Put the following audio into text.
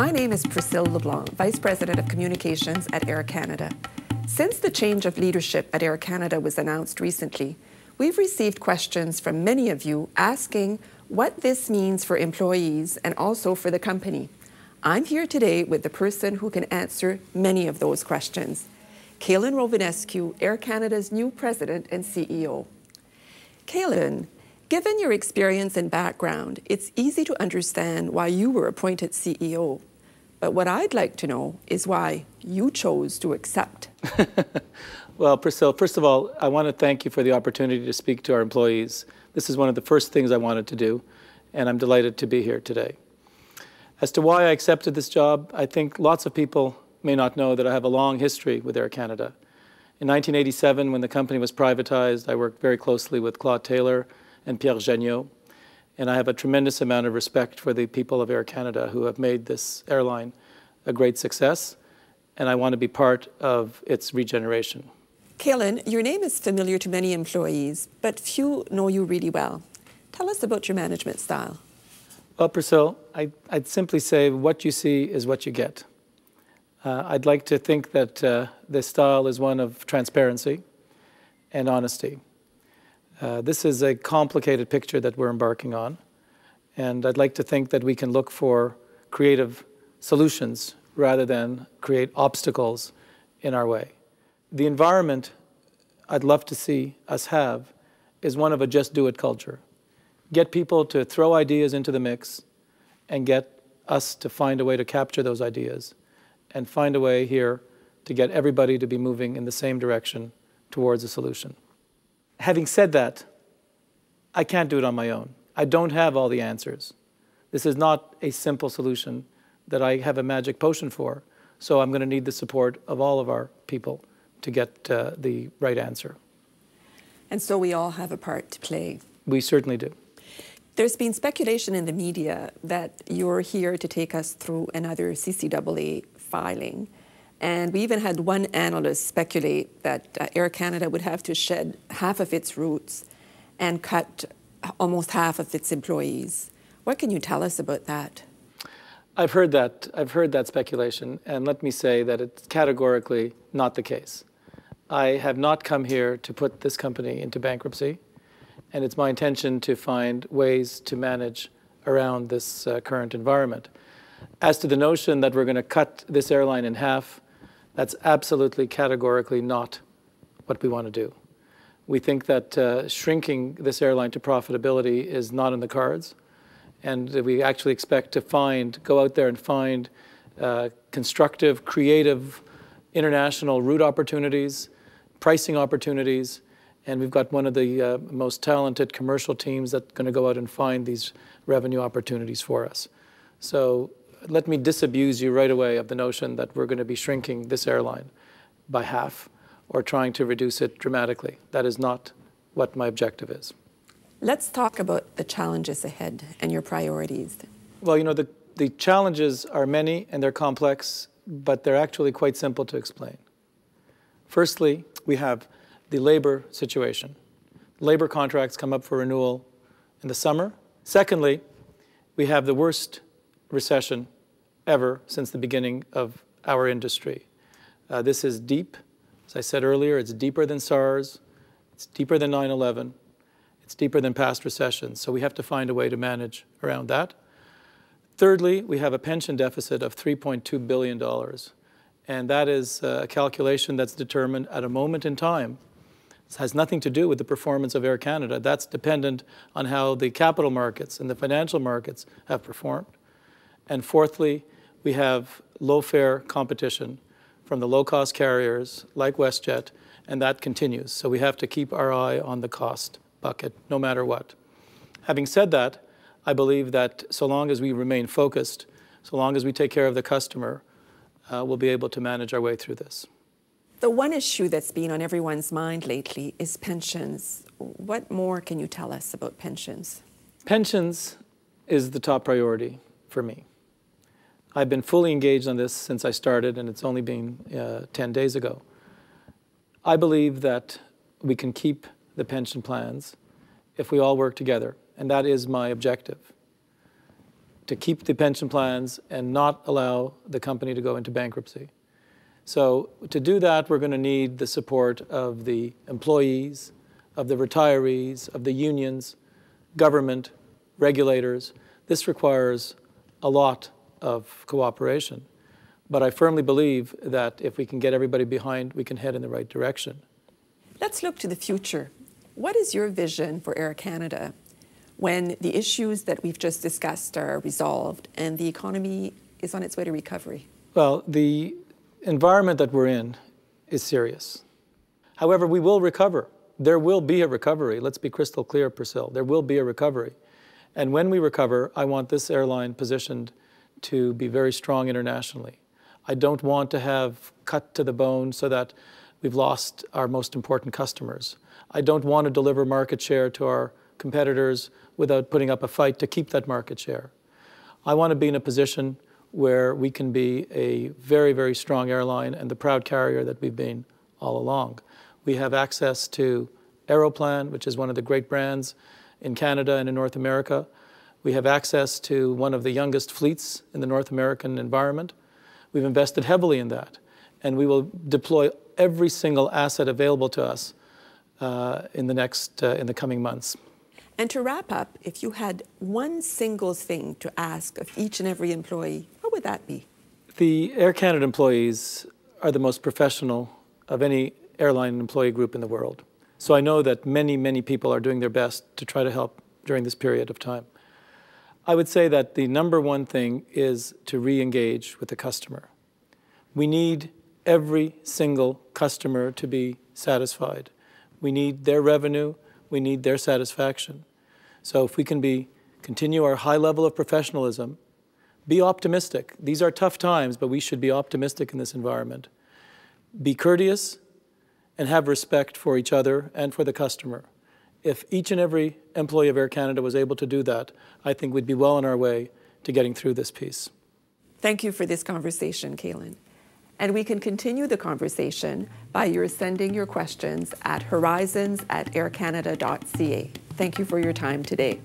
My name is Priscille LeBlanc, Vice President of Communications at Air Canada. Since the change of leadership at Air Canada was announced recently, we've received questions from many of you asking what this means for employees and also for the company. I'm here today with the person who can answer many of those questions, Calin Rovinescu, Air Canada's new President and CEO. Calin, given your experience and background, it's easy to understand why you were appointed CEO. But what I'd like to know is why you chose to accept. Well, Priscilla, first of all, I want to thank you for the opportunity to speak to our employees. This is one of the first things I wanted to do, and I'm delighted to be here today. As to why I accepted this job, I think lots of people may not know that I have a long history with Air Canada. In 1987, when the company was privatized, I worked very closely with Claude Taylor and Pierre Jagnot, and I have a tremendous amount of respect for the people of Air Canada who have made this airline a great success, and I want to be part of its regeneration. Calin, your name is familiar to many employees, but few know you really well. Tell us about your management style. Well, Priscilla, I'd simply say what you see is what you get. I'd like to think that this style is one of transparency and honesty. This is a complicated picture that we're embarking on, and I'd like to think that we can look for creative solutions rather than create obstacles in our way. The environment I'd love to see us have is one of a just-do-it culture. Get people to throw ideas into the mix and get us to find a way to capture those ideas and find a way here to get everybody to be moving in the same direction towards a solution. Having said that, I can't do it on my own. I don't have all the answers. This is not a simple solution that I have a magic potion for, so I'm going to need the support of all of our people to get the right answer. And so we all have a part to play. We certainly do. There's been speculation in the media that you're here to take us through another CCAA filing. And we even had one analyst speculate that Air Canada would have to shed half of its routes and cut almost half of its employees. What can you tell us about that? I've heard that speculation, and let me say that it's categorically not the case. I have not come here to put this company into bankruptcy, and it's my intention to find ways to manage around this current environment. As to the notion that we're going to cut this airline in half, that's absolutely categorically not what we want to do. We think that shrinking this airline to profitability is not in the cards, and we actually expect to go out there and find constructive, creative, international route opportunities, pricing opportunities, and we've got one of the most talented commercial teams that's going to go out and find these revenue opportunities for us. So let me disabuse you right away of the notion that we're going to be shrinking this airline by half or trying to reduce it dramatically. That is not what my objective is. Let's talk about the challenges ahead and your priorities. Well, you know, the challenges are many and they're complex, but they're actually quite simple to explain. Firstly, we have the labor situation. Labor contracts come up for renewal in the summer. Secondly, we have the worst recession ever since the beginning of our industry. This is deep. As I said earlier, it's deeper than SARS. It's deeper than 9/11. It's deeper than past recessions. So we have to find a way to manage around that. Thirdly, we have a pension deficit of $3.2 billion. And that is a calculation that's determined at a moment in time. It has nothing to do with the performance of Air Canada. That's dependent on how the capital markets and the financial markets have performed. And fourthly, we have low-fare competition from the low-cost carriers like WestJet, and that continues. So we have to keep our eye on the cost bucket, no matter what. Having said that, I believe that so long as we remain focused, so long as we take care of the customer, we'll be able to manage our way through this. The one issue that's been on everyone's mind lately is pensions. What more can you tell us about pensions? Pensions is the top priority for me. I've been fully engaged on this since I started, and it's only been 10 days ago. I believe that we can keep the pension plans if we all work together, and that is my objective. to keep the pension plans and not allow the company to go into bankruptcy. So to do that, we're going to need the support of the employees, of the retirees, of the unions, government, regulators. This requires a lot of cooperation. But I firmly believe that if we can get everybody behind, we can head in the right direction. Let's look to the future. What is your vision for Air Canada when the issues that we've just discussed are resolved and the economy is on its way to recovery? Well, the environment that we're in is serious. However, we will recover. There will be a recovery. Let's be crystal clear, Priscilla. There will be a recovery. And when we recover, I want this airline positioned to be very strong internationally. I don't want to have cut to the bone so that we've lost our most important customers. I don't want to deliver market share to our competitors without putting up a fight to keep that market share. I want to be in a position where we can be a very, very strong airline and the proud carrier that we've been all along. We have access to Aeroplan, which is one of the great brands in Canada and in North America. We have access to one of the youngest fleets in the North American environment. We've invested heavily in that, and we will deploy every single asset available to us in the coming months. And to wrap up, if you had one single thing to ask of each and every employee, what would that be? The Air Canada employees are the most professional of any airline employee group in the world. So I know that many, many people are doing their best to try to help during this period of time. I would say that the number one thing is to re-engage with the customer. We need every single customer to be satisfied. We need their revenue, we need their satisfaction. So if we can continue our high level of professionalism, be optimistic. These are tough times, but we should be optimistic in this environment. Be courteous and have respect for each other and for the customer. If each and every employee of Air Canada was able to do that, I think we'd be well on our way to getting through this piece. Thank you for this conversation, Calin. And we can continue the conversation by your sending your questions at horizons@aircanada.ca. Thank you for your time today.